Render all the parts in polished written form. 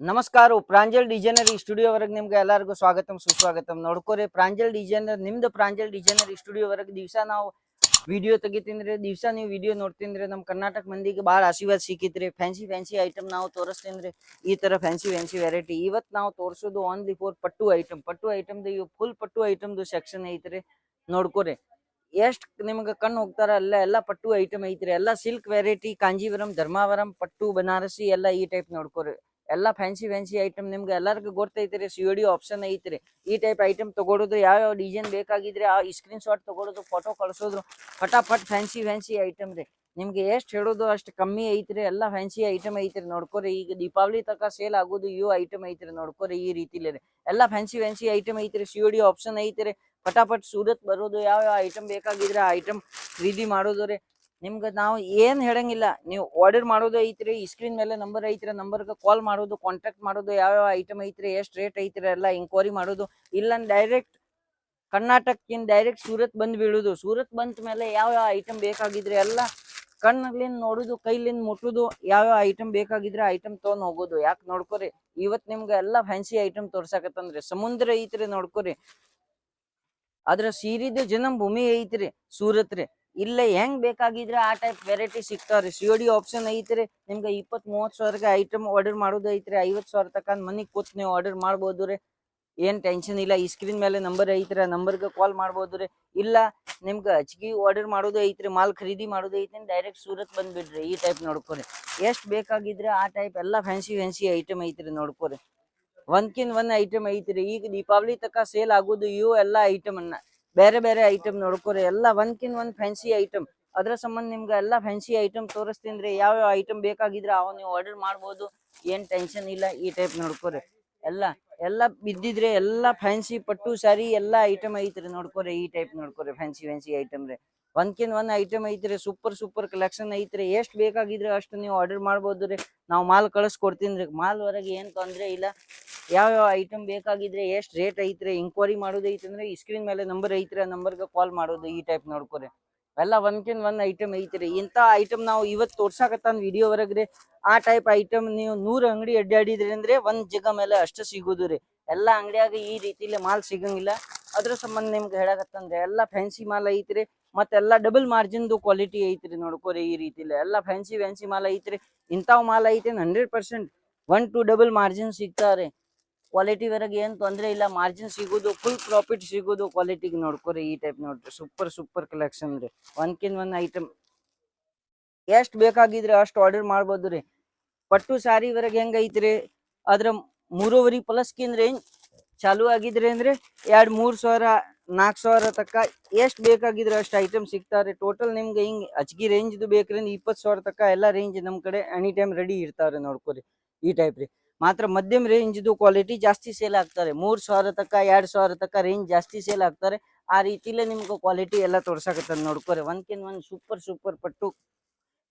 ನಮಸ್ಕಾರ ಪ್ರಾಂಜಲ್ ಡಿಸೈನರ್ ಸ್ಟುಡಿಯೋವರೆಗೆ ನಿಮ್ಗೆ ಎಲ್ಲರಿಗೂ ಸ್ವಾಗತಂ ಸುಸ್ವಾಗತಂ. ನೋಡ್ಕೋರಿ ಪ್ರಾಂಜಲ್ ಡಿಸೈನರ್ ನಿಮ್ದು ಪ್ರಾಂಜಲ್ ಡಿಸೈನರ್ ಸ್ಟುಡಿಯೋವರೆಗೆ ದಿವಸ ನಾವು ವಿಡಿಯೋ ತೆಗಿತೀನ್ರಿ. ದಿವಸ ನೀವು ವಿಡಿಯೋ ನೋಡ್ತೀನ್ರಿ. ನಮ್ಮ ಕರ್ನಾಟಕ ಮಂದಿಗೆ ಭಾಳ ಆಶೀರ್ವಾದ ಸಿಕ್ಕಿತ್ರಿ. ಫ್ಯಾನ್ಸಿ ಐಟಮ್ ನಾವು ತೋರಿಸ್ತೀನ್ರಿ. ಈ ತರ ಫ್ಯಾನ್ಸಿ ವೆರೈಟಿ ಇವತ್ತು ನಾವು ತೋರಿಸೋದು ಓನ್ಲಿ ಫಾರ್ ಪಟ್ಟು ಐಟಮ್ದು ಇವು ಫುಲ್ ಪಟ್ಟು ಐಟಮ್ದು ಸೆಕ್ಷನ್ ಐತ್ರಿ. ನೋಡ್ಕೋರಿ ಎಷ್ಟ್ ನಿಮ್ಗೆ ಕಣ್ಣು ಹೋಗ್ತಾರ ಎಲ್ಲ ಪಟ್ಟು ಐಟಮ್ ಐತ್ರಿ. ಎಲ್ಲ ಸಿಲ್ಕ್ ವೆರೈಟಿ, ಕಾಂಜೀವರಂ, ಧರ್ಮಾವರಂ, ಪಟ್ಟು, ಬನಾರಸಿ ಎಲ್ಲ ಈ ಟೈಪ್ ನೋಡ್ಕೋರಿ. ಎಲ್ಲ ಫ್ಯಾನ್ಸಿ ಐಟಮ್ ನಿಮ್ಗೆ ಎಲ್ಲರಿಗೂ ಗೊತ್ತೈತ್ರಿ. COD ಆಪ್ಷನ್ ಐತ್ರಿ. ಈ ಟೈಪ್ ಐಟಮ್ ತಗೊಳೋದು, ಯಾವ ಡಿಸೈನ್ ಬೇಕಾಗಿದ್ರೆ ಆ ಸ್ಕ್ರೀನ್ ಶಾಟ್ ತಗೊಳೋದು, ಫೋಟೋ ಕಳ್ಸೋದು, ಫಟಾಫಟ್ ಫ್ಯಾನ್ಸಿ ಐಟಮ್ ರೀ. ನಿಮ್ಗೆ ಎಷ್ಟು ಹೇಳೋದು ಅಷ್ಟು ಕಮ್ಮಿ ಐತ್ರಿ. ಎಲ್ಲ ಫ್ಯಾನ್ಸಿ ಐಟಮ್ ಐತ್ರಿ. ನೋಡ್ಕೋರಿ ಈಗ ದೀಪಾವಳಿ ತನಕ ಸೇಲ್ ಆಗೋದು ಇವು ಐಟಮ್ ಐತ್ರಿ. ನೋಡ್ಕೋರಿ ಈ ರೀತಿಲಿ ಎಲ್ಲ ಫ್ಯಾನ್ಸಿ ಐಟಮ್ ಐತ್ರಿ. COD ಆಪ್ಷನ್ ಐತ್ರಿ. ಫಟಾಫಟ್ ಸೂರತ್ ಬರೋದು, ಯಾವ ಐಟಮ್ ಬೇಕಾಗಿದ್ರೆ ಆ ಐಟಮ್ ಖರೀದಿ ಮಾಡೋದು ರೀ. ನಿಮ್ಗೆ ನಾವು ಏನ್ ಹೇಳಂಗಿಲ್ಲ, ನೀವು ಆರ್ಡರ್ ಮಾಡೋದು ಐತ್ರಿ. ಸ್ಕ್ರೀನ್ ಮೇಲೆ ನಂಬರ್ ಐತ್ರಿ, ನಂಬರ್ಗೆ ಕಾಲ್ ಮಾಡೋದು, ಕಾಂಟ್ಯಾಕ್ಟ್ ಮಾಡೋದು, ಯಾವ ಐಟಮ್ ಐತ್ರಿ, ಎಷ್ಟು ರೇಟ್ ಐತ್ರಿ ಎಲ್ಲ ಎಂಕ್ವೈರಿ ಮಾಡೋದು. ಇಲ್ಲ ಡೈರೆಕ್ಟ್ ಕರ್ನಾಟಕಕ್ಕಿಂತ ಡೈರೆಕ್ಟ್ ಸೂರತ್ ಬಂದ್ ಬೀಳುದು. ಸೂರತ್ ಬಂದ ಮೇಲೆ ಯಾವ ಐಟಮ್ ಬೇಕಾಗಿದ್ರೆ ಎಲ್ಲ ಕಣ್ಣಲ್ಲಿಂದ ನೋಡುದು, ಕೈಲಿಂದ ಮುಟ್ಟುದು, ಯಾವ ಐಟಮ್ ಬೇಕಾಗಿದ್ರೆ ಐಟಮ್ ತೊಗೊಂಡ್ ಹೋಗೋದು. ಯಾಕೆ ನೋಡ್ಕೋರಿ ಇವತ್ ನಿಮ್ಗೆ ಎಲ್ಲಾ ಫ್ಯಾನ್ಸಿ ಐಟಮ್ ತೋರ್ಸಾಕತ್ತಂದ್ರಿ. ಸಮುದ್ರ ಐತ್ರಿ. ನೋಡ್ಕೋರಿ ಅದ್ರ ಸೀರಿದ ಜನ್ಮ ಭೂಮಿ ಐತ್ರಿ ಸೂರತ್ ರೀ. ಇಲ್ಲ ಹೆಂಗ್ ಬೇಕಾಗಿದ್ರೆ ಆ ಟೈಪ್ ವೆರೈಟಿ ಸಿಗ್ತಾವ್ರಿ. COD ಆಪ್ಷನ್ ಐತ್ರಿ. ನಿಮ್ಗೆ 20-30 ಸಾವಿರಕ್ಕೆ ಐಟಮ್ ಆರ್ಡರ್ ಮಾಡೋದು ಐತ್ರಿ. 50 ಸಾವಿರ ತಕ ಮನಿಗ್ ಕೂತ್ ನೀವು ಆರ್ಡರ್ ಮಾಡ್ಬೋದು ರೀ. ಏನ್ ಟೆನ್ಷನ್ ಇಲ್ಲ. ಈ ಸ್ಕ್ರೀನ್ ಮೇಲೆ ನಂಬರ್ ಐತ್ರಿ, ಆ ನಂಬರ್ಗೆ ಕಾಲ್ ಮಾಡ್ಬೋದು ರೀ. ಇಲ್ಲ ನಿಮ್ಗೆ ಹಚ್ಗಿ ಆರ್ಡರ್ ಮಾಡೋದು ಐತ್ರಿ, ಮಾಲ್ ಖರೀದಿ ಮಾಡೋದು ಐತಿ, ಡೈರೆಕ್ಟ್ ಸೂರತ್ ಬಂದ್ಬಿಡ್ರಿ. ಈ ಟೈಪ್ ನೋಡ್ಕೋರಿ. ಎಷ್ಟ್ ಬೇಕಾಗಿದ್ರೆ ಆ ಟೈಪ್ ಎಲ್ಲ ಫ್ಯಾನ್ಸಿ ಐಟಮ್ ಐತ್ರಿ. ನೋಡ್ಕೋರಿ ಒಂದ್ಕಿನ್ ಒಂದ್ ಐಟಮ್ ಐತ್ರಿ. ಈಗ ದೀಪಾವಳಿ ತಕ ಸೇಲ್ ಆಗೋದು ಇವು ಎಲ್ಲಾ ಐಟಮ್ ಅನ್ನ ಬೇರೆ ಐಟಮ್ ನೋಡ್ಕೋರಿ. ಎಲ್ಲ ಒಂದ್ಕಿನ್ ಒಂದ್ ಫ್ಯಾನ್ಸಿ ಐಟಮ್. ಅದ್ರ ಸಂಬಂಧ ನಿಮ್ಗೆ ಎಲ್ಲಾ ಫ್ಯಾನ್ಸಿ ಐಟಮ್ ತೋರಿಸ್ತೀನಿ. ಯಾವ ಐಟಮ್ ಬೇಕಾಗಿದ್ರೆ ಅವ್ ನೀವು ಆರ್ಡರ್ ಮಾಡ್ಬೋದು. ಏನ್ ಟೆನ್ಷನ್ ಇಲ್ಲ. ಈ ಟೈಪ್ ನೋಡ್ಕೋರಿ. ಎಲ್ಲ ಬಿದ್ದಿದ್ರೆ ಎಲ್ಲಾ ಫ್ಯಾನ್ಸಿ ಪಟ್ಟು ಸಾರಿ ಎಲ್ಲಾ ಐಟಮ್ ಐತ್ರಿ. ನೋಡ್ಕೋರಿ ಈ ಟೈಪ್ ನೋಡ್ಕೋರಿ ಫ್ಯಾನ್ಸಿ ಐಟಮ್ ರೀ. ಒಂದ್ಕಿನ್ ಒಂದ್ ಐಟಮ್ ಐತ್ರಿ. ಸೂಪರ್ ಕಲೆಕ್ಷನ್ ಐತ್ರಿ. ಎಷ್ಟ್ ಬೇಕಾಗಿದ್ರೆ ಅಷ್ಟು ನೀವು ಆರ್ಡರ್ ಮಾಡ್ಬೋದು ರೀ. ನಾವು ಮಾಲ್ ಕಳಿಸ್ಕೊಡ್ತೀನಿ ರೀ. ಮಾಲ್ ವರೆಗೆ ಏನ್ ತೊಂದ್ರೆ ಇಲ್ಲ. ಯಾವ ಐಟಮ್ ಬೇಕಾಗಿದ್ರೆ ಎಷ್ಟ್ ರೇಟ್ ಐತ್ರಿ ಎಂಕ್ವೈರಿ ಮಾಡೋದು ಐತಂದ್ರೆ ಈ ಸ್ಕ್ರೀನ್ ಮೇಲೆ ನಂಬರ್ ಐತ್ರಿ, ಆ ನಂಬರ್ಗೆ ಕಾಲ್ ಮಾಡೋದು. ಈ ಟೈಪ್ ನೋಡ್ಕೋರಿ. ಎಲ್ಲ ಒಂದ್ಕಿನ್ ಒಂದ್ ಐಟಮ್ ಐತ್ರಿ. ಇಂತ ಐಟಮ್ ನಾವು ಇವತ್ ತೋರ್ಸಾಕತ್ತಾನ ವಿಡಿಯೋ ವರೆಗ್ರಿ. ಆ ಟೈಪ್ ಐಟಮ್ ನೀವು 100 ಅಂಗಡಿ ಅಡ್ಡಾಡಿದ್ರಿ ಅಂದ್ರೆ ಒಂದ್ ಜಗ ಮೇಲೆ ಅಷ್ಟು ಸಿಗುದು ರೀ. ಎಲ್ಲಾ ಅಂಗಡಿಯಾಗ ಈ ರೀತಿಲಿ ಮಾಲ್ ಸಿಗಂಗಿಲ್ಲ. ಅದ್ರ ಸಂಬಂಧ ನಿಮ್ಗೆ ಹೇಳಕತ್ತಂದ್ರೆ ಎಲ್ಲಾ ಫ್ಯಾನ್ಸಿ ಮಾಲ್ ಐತ್ರಿ. ಮತ್ತೆಲ್ಲಾ ಡಬಲ್ ಮಾರ್ಜಿನ್ದು ಕ್ವಾಲಿಟಿ ಐತ್ರಿ. ನೋಡ್ಕೋರಿ ಈ ರೀತಿಲಿ ಎಲ್ಲಾ ಫ್ಯಾನ್ಸಿ ಮಾಲ್ ಐತ್ರಿ. ಇಂತಾವ್ ಮಾಲ್ ಐತಿ 100% 1 to ಡಬಲ್ ಮಾರ್ಜಿನ್ ಸಿಗ್ತಾವ್ರಿ. ಕ್ವಾಲಿಟಿ ವರೆಗೆ ಏನ್ ತೊಂದ್ರೆ ಇಲ್ಲ. ಮಾರ್ಜಿನ್ ಸಿಗುದು, ಫುಲ್ ಪ್ರಾಫಿಟ್ ಸಿಗುದು ಕ್ವಾಲಿಟಿಗೆ. ನೋಡ್ಕೋರಿ ಈ ಟೈಪ್ ನೋಡ್ರಿ. ಸೂಪರ್ ಕಲೆಕ್ಷನ್ ರೀ. ಒಂದ್ಕಿನ್ ಒಂದ್ ಐಟಮ್ ಎಷ್ಟ್ ಬೇಕಾಗಿದ್ರೆ ಅಷ್ಟ್ ಆರ್ಡರ್ ಮಾಡ್ಬೋದು ರೀ. ಪಟ್ಟು ಸಾರಿ ವರೆಗೆ ಹೆಂಗ್ ಐತ್ರಿ, ಅದ್ರ 3.5+ ರೇಂಜ್ ಚಾಲು ಆಗಿದ್ರಿ ಅಂದ್ರೆ 2-3 ಸಾವಿರ 4 ಸಾವಿರ ತಕ್ಕ ಎಷ್ಟ್ ಬೇಕಾಗಿದ್ರೆ ಅಷ್ಟ್ ಐಟಮ್ ಸಿಗ್ತಾವ್ರಿ. ಟೋಟಲ್ ನಿಮ್ಗೆ ಹಿಂಗ್ ಹಚ್ಗಿ ರೇಂಜ್ ಬೇಕ್ರಿ 20 ಸಾವಿರ ತಕ್ಕ ಎಲ್ಲಾ ರೇಂಜ್ ನಮ್ ಕಡೆ ಎನಿ ಟೈಮ್ ರೆಡಿ ಇರ್ತಾವ್ರಿ. ನೋಡ್ಕೋರಿ ಈ ಟೈಪ್ ರೀ. ಮಾತ್ರ ಮಧ್ಯಮ ರೇಂಜ್ದು ಕ್ವಾಲಿಟಿ ಜಾಸ್ತಿ ಸೇಲ್ ಆಗ್ತಾರೆ. 3 ಸಾವಿರ ತಕ್ಕ 2 ಸಾವಿರ ತಕ್ಕ ರೇಂಜ್ ಜಾಸ್ತಿ ಸೇಲ್ ಆಗ್ತಾರೆ. ಆ ರೀತಿಲೇ ನಿಮ್ಗೆ ಕ್ವಾಲಿಟಿ ಎಲ್ಲ ತೋರ್ಸಾಕತ್ತದ. ನೋಡ್ಕೋರಿ ಒಂದ್ಕಿನ್ ಒಂದ್ ಸೂಪರ್ ಪಟ್ಟು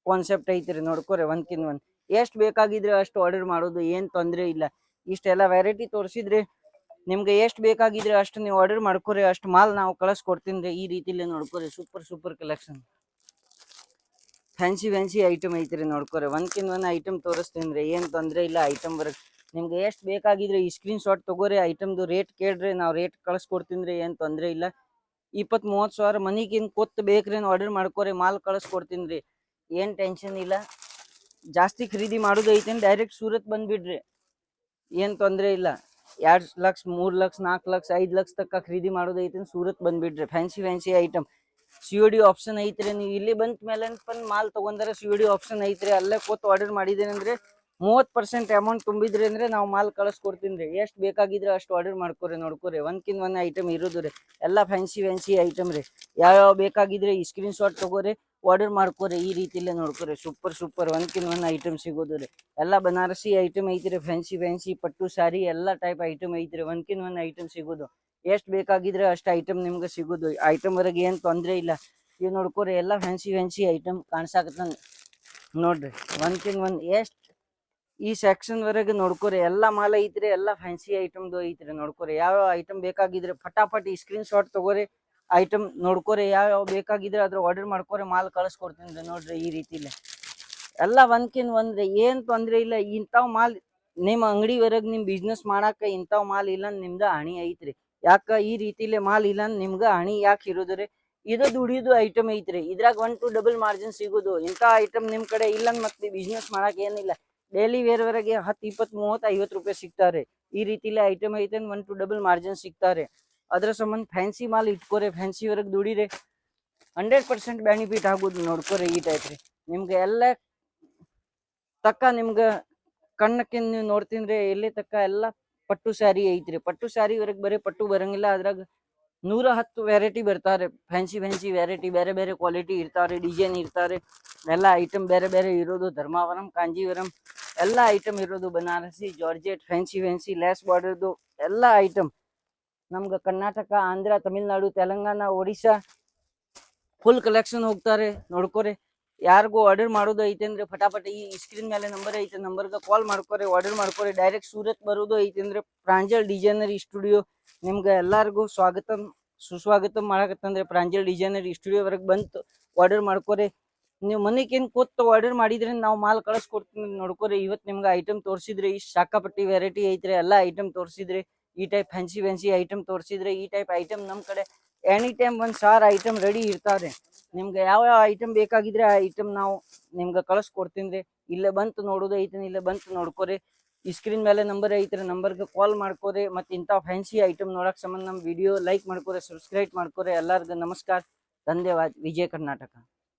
ಕಾನ್ಸೆಪ್ಟ್ ಐತ್ರಿ. ನೋಡ್ಕೋರಿ ಒಂದ್ಕಿನ್ ಒಂದ್ ಎಷ್ಟ್ ಬೇಕಾಗಿದ್ರೆ ಅಷ್ಟು ಆರ್ಡರ್ ಮಾಡೋದು, ಏನ್ ತೊಂದ್ರೆ ಇಲ್ಲ. ಇಷ್ಟೆಲ್ಲ ವೆರೈಟಿ ತೋರಿಸಿದ್ರಿ. ನಿಮ್ಗೆ ಎಷ್ಟ್ ಬೇಕಾಗಿದ್ರೆ ಅಷ್ಟು ನೀವು ಆರ್ಡರ್ ಮಾಡ್ಕೋರಿ. ಅಷ್ಟು ಮಾಲ್ ನಾವು ಕಳಿಸ್ಕೊಡ್ತೀನಿ. ಈ ರೀತಿಲಿ ನೋಡ್ಕೋರಿ. ಸೂಪರ್ ಕಲೆಕ್ಷನ್ ಫ್ಯಾನ್ಸಿ ಐಟಮ್ ಐತ್ರಿ. ನೋಡ್ಕೋರಿ ಒಂದ್ಕಿನ್ ಒಂದ್ ಐಟಮ್ ತೋರಿಸ್ತೀನಿ. ಏನ್ ತೊಂದ್ರೆ ಇಲ್ಲ. ಐಟಮ್ ವರ್ಕ್ ನಿಮ್ಗೆ ಎಷ್ಟ್ ಬೇಕಾಗಿದ್ರೆ ಈ ಸ್ಕ್ರೀನ್ ಶಾಟ್ ತಗೋರಿ. ಐಟಮ್ದು ರೇಟ್ ಕೇಳ್ರಿ, ನಾವು ರೇಟ್ ಕಳಿಸ್ಕೊಡ್ತೀನಿ. ಏನ್ ತೊಂದ್ರೆ ಇಲ್ಲ. 20-30 ಸಾವಿರ ಮನಿಗಿನ್ ಕೂತ್ ಬೇಕ್ರಿ ಆರ್ಡರ್ ಮಾಡ್ಕೋರಿ. ಮಾಲ್ ಕಳಿಸ್ಕೊಡ್ತೀನಿ. ಏನ್ ಟೆನ್ಷನ್ ಇಲ್ಲ. ಜಾಸ್ತಿ ಖರೀದಿ ಮಾಡೋದು ಐತೇನ್ ಡೈರೆಕ್ಟ್ ಸೂರತ್ ಬಂದ್ಬಿಡ್ರಿ. ಏನ್ ತೊಂದ್ರೆ ಇಲ್ಲ. 2 ಲಕ್ಷ 3 ಲಕ್ಷ 4 ಲಕ್ಷ 5 ಲಕ್ಷ ತಕ್ಕ ಖರೀದಿ ಮಾಡೋದು ಐತೇನ್ ಸೂರತ್ ಬಂದ್ಬಿಡ್ರಿ. ಫ್ಯಾನ್ಸಿ ಐಟಮ್ COD ಆಪ್ಷನ್ ಐತ್ರಿ. ನೀವು ಇಲ್ಲಿ ಬಂತ ಮೇಲೆ ಮಾಲ್ ತಗೊಂಡ್ರೆ COD ಆಪ್ಷನ್ ಐತ್ರಿ. ಅಲ್ಲೇ ಕೂತ್ ಆರ್ಡರ್ ಮಾಡಿದೇನೆ ಅಂದ್ರೆ 30% ಅಮೌಂಟ್ ತುಂಬಿದ್ರಿ ಅಂದ್ರೆ ನಾವು ಮಾಲ್ ಕಳಿಸ್ಕೊಡ್ತೀನಿ. ಎಷ್ಟ್ ಬೇಕಾಗಿದ್ರೆ ಅಷ್ಟು ಆರ್ಡರ್ ಮಾಡ್ಕೋರಿ. ನೋಡ್ಕೋರಿ ಒಂದ್ಕಿನ್ ಒಂದ್ ಐಟಮ್ ಇರೋದು ರೀ. ಎಲ್ಲಾ ಫ್ಯಾನ್ಸಿ ಐಟಮ್ ರೀ. ಯಾವ ಬೇಕಾಗಿದ್ರೆ ಈ ಸ್ಕ್ರೀನ್ ಶಾಟ್ ತಗೋರಿ, ಆರ್ಡರ್ ಮಾಡ್ಕೋರಿ. ಈ ರೀತಿಲೇ ನೋಡ್ಕೋರಿ. ಸೂಪರ್ ಒಂದ್ಕಿನ್ ಒಂದ್ ಐಟಮ್ ಸಿಗೋದು ರೀ. ಎಲ್ಲಾ ಬನಾರಸಿ ಐಟಮ್ ಐತ್ರಿ. ಫ್ಯಾನ್ಸಿ ಪಟ್ಟು ಸಾರಿ ಎಲ್ಲಾ ಟೈಪ್ ಐಟಮ್ ಐತ್ರಿ. ಒಂದ್ಕಿನ್ ಒಂದ್ ಐಟಮ್ ಸಿಗೋದು. ಎಷ್ಟ್ ಬೇಕಾಗಿದ್ರೆ ಅಷ್ಟ್ ಐಟಮ್ ನಿಮ್ಗೆ ಸಿಗೋದು. ಐಟಮ್ ವರೆಗೆ ಏನ್ ತೊಂದ್ರೆ ಇಲ್ಲ. ಇವ್ ನೋಡ್ಕೋರಿ ಎಲ್ಲಾ ಫ್ಯಾನ್ಸಿ ಐಟಮ್ ಕಾಣ್ಸಾಕತ್ತ ನೋಡ್ರಿ. ಒಂದ್ಕಿನ್ ಒಂದ್ ಎಷ್ಟ್ ಈ ಸೆಕ್ಷನ್ ವರೆಗೆ ನೋಡ್ಕೋರಿ. ಎಲ್ಲಾ ಮಾಲ್ ಐತ್ರಿ. ಎಲ್ಲಾ ಫ್ಯಾನ್ಸಿ ಐಟಮ್ದು ಐತ್ರಿ. ನೋಡ್ಕೋರಿ ಯಾವ ಐಟಮ್ ಬೇಕಾಗಿದ್ರೆ ಫಟಾಫಟ್ ಈ ಸ್ಕ್ರೀನ್ ಶಾಟ್ ತಗೋರಿ. ಐಟಮ್ ನೋಡ್ಕೋರಿ. ಯಾವ ಬೇಕಾಗಿದ್ರೆ ಅದ್ರ ಆರ್ಡರ್ ಮಾಡ್ಕೋರಿ. ಮಾಲ್ ಕಳಿಸ್ಕೊಡ್ತೀನಿ. ನೋಡ್ರಿ ಈ ರೀತಿಲಿ ಎಲ್ಲಾ ಒಂದ್ಕಿನ್ ಒಂದ್ರಿ. ಏನ್ ತೊಂದ್ರೆ ಇಲ್ಲ. ಇಂತಾವ್ ಮಾಲ್ ನಿಮ್ ಅಂಗಡಿ ಹೊರಗ್ ನಿಮ್ ಬಿಸ್ನೆಸ್ ಮಾಡಾಕ ಇಂತಾವ್ ಮಾಲ್ ಇಲ್ಲ ನಿಮ್ದ ಹಾನಿ ಐತ್ರಿ. ಯಾಕ ಈ ರೀತಿಲೆ ಮಾಲ್ ಇಲ್ಲ ನಿಮ್ಗ ಹಾನಿ ಯಾಕೆ ಇರೋದ್ರಿ? ಇದು ದುಡಿಯೋದು ಐಟಮ್ ಐತ್ರಿ, ಇದ್ರಾಗ 1 to ಡಬಲ್ ಮಾರ್ಜಿನ್ ಸಿಗೋದು. ಇಂತ ಐಟಮ್ ನಿಮ್ ಕಡೆ ಇಲ್ಲ ಮತ್ತೆ ಬಿಸ್ನೆಸ್ ಮಾಡಾಕ ಏನಿಲ್ಲ. ಡೈಲಿ ವೇರ್ ವರೆಗೆ 10, 20, 30, 50 ರೂಪಾಯಿ ಸಿಗ್ತಾರೆ. ಈ ರೀತಿಲಿ ಐಟಮ್ ಐತೆ 1 to ಡಬಲ್ ಮಾರ್ಜಿನ್ ಸಿಗ್ತಾರೆ. ಅದ್ರ ಸಂಬಂಧ ಫ್ಯಾನ್ಸಿ ಮಾಲ್ ಇಟ್ಕೋರಿ, ಫ್ಯಾನ್ಸಿ ವರೆಗೆ ದುಡಿರಿ, 100% ಬೆನಿಫಿಟ್ ಆಗೋದು ನೋಡ್ಕೋರಿ. ಈ ಟೈಪ್ ರೀ ನಿಮ್ಗೆ ಎಲ್ಲ ತಕ್ಕ ನಿಮ್ಗ ಕಣ್ಣಕ್ಕೆ ನೀವು ನೋಡ್ತಿಂದ್ರೆ ಎಲ್ಲಿ ತಕ್ಕ ಎಲ್ಲ ಪಟ್ಟು ಸ್ಯಾರಿ ಐತ್ರಿ. ಪಟ್ಟು ಸ್ಯಾರಿ ವರೆಗೆ ಬರೀ ಪಟ್ಟು ಬರಂಗಿಲ್ಲ, ಅದ್ರಾಗ 110 ವೆರೈಟಿ ಬರ್ತಾರೆ. ಫ್ಯಾನ್ಸಿ ವೆರೈಟಿ, ಬೇರೆ ಬೇರೆ ಕ್ವಾಲಿಟಿ ಇರ್ತಾರೆ, ಡಿಸೈನ್ ಇರ್ತಾರೆ, ಎಲ್ಲ ಐಟಮ್ ಬೇರೆ ಬೇರೆ ಇರೋದು. ಧರ್ಮಾವರಂ, ಕಾಂಜೀವರಂ ಎಲ್ಲ ಐಟಮ್ ಇರೋದು. ಬನಾರಸಿ, ಜಾರ್ಜೆಟ್, ಫ್ಯಾನ್ಸಿ ಲೆಸ್ ಬಾರ್ಡರ್ದು ಎಲ್ಲ ಐಟಮ್ ನಮ್ಗ ಕರ್ನಾಟಕ, ಆಂಧ್ರ, ತಮಿಳ್ನಾಡು, ತೆಲಂಗಾಣ, ಒಡಿಶಾ ಫುಲ್ ಕಲೆಕ್ಷನ್ ಹೋಗ್ತಾರೆ ನೋಡ್ಕೋರಿ. ಯಾರಿಗೂ ಆರ್ಡರ್ ಮಾಡೋದು ಐತೆ ಅಂದ್ರೆ ಫಟಾಫಟ್ ಈ ಸ್ಕ್ರೀನ್ ಮೇಲೆ ನಂಬರ್ ಐತೆ, ನಂಬರ್ಗೆ ಕಾಲ್ ಮಾಡ್ಕೋರಿ, ಆರ್ಡರ್ ಮಾಡ್ಕೋರಿ. ಡೈರೆಕ್ಟ್ ಸೂರತ್ ಬರೋದು ಐತೆ ಅಂದ್ರೆ ಪ್ರಾಂಜಲ್ ಡಿಸೈನರಿ ಸ್ಟುಡಿಯೋ ನಿಮ್ಗೆ ಎಲ್ಲಾರ್ಗು ಸುಸ್ವಾಗತ ಮಾಡಕತ್ತಂದ್ರೆ ಪ್ರಾಂಜಲ್ ಡಿಸೈನರಿ ಸ್ಟುಡಿಯೋ ವರೆಗೆ ಬಂತು ಆರ್ಡರ್ ಮಾಡ್ಕೋರಿ. ನೀವು ಮನೆಗೇನು ಕೂತು ಆರ್ಡರ್ ಮಾಡಿದ್ರೆ ನಾವು ಮಾಲ್ ಕಳಿಸ್ಕೊಡ್ತೀನಿ ನೋಡ್ಕೋರಿ. ಇವತ್ತು ನಿಮ್ಗೆ ಐಟಮ್ ತೋರಿಸಿದ್ರೆ ಇಷ್ಟು ಶಾಖಪಟ್ಟಿ ವೆರೈಟಿ ಐತ್ರಿ, ಎಲ್ಲ ಐಟಮ್ ತೋರಿಸಿದ್ರೆ ಈ ಟೈಪ್ ಫ್ಯಾನ್ಸಿ ಐಟಮ್ ತೋರಿಸಿದ್ರೆ ಈ ಟೈಪ್ ಐಟಮ್ ನಮ್ಮ ಕಡೆ ಎನಿ ಟೈಮ್ 1,000 ಐಟಮ್ ರೆಡಿ ಇರ್ತಾವ್ರಿ. ನಿಮ್ಗೆ ಯಾವ ಐಟಮ್ ಬೇಕಾಗಿದ್ರೆ ಆ ಐಟಮ್ ನಾವು ನಿಮ್ಗೆ ಕಳಿಸ್ಕೊಡ್ತೀನಿ. ಇಲ್ಲೇ ಬಂತು ನೋಡೋದು ಐತೆ, ಇಲ್ಲೇ ಬಂತು ನೋಡ್ಕೋರಿ. ಈ ಸ್ಕ್ರೀನ್ ಮೇಲೆ ನಂಬರ್ ಐತ್ರಿ, ನಂಬರ್ಗೆ ಕಾಲ್ ಮಾಡ್ಕೋರಿ. ಮತ್ತೆ ಇಂಥ ಫ್ಯಾನ್ಸಿ ಐಟಮ್ ನೋಡಕ್ ಸಂಬಂಧ ನಮ್ಮ ವಿಡಿಯೋ ಲೈಕ್ ಮಾಡ್ಕೋರಿ, ಸಬ್ಸ್ಕ್ರೈಬ್ ಮಾಡ್ಕೋರಿ. ಎಲ್ಲರಿಗೂ ನಮಸ್ಕಾರ, ಧನ್ಯವಾದ. ವಿಜಯ ಕರ್ನಾಟಕ.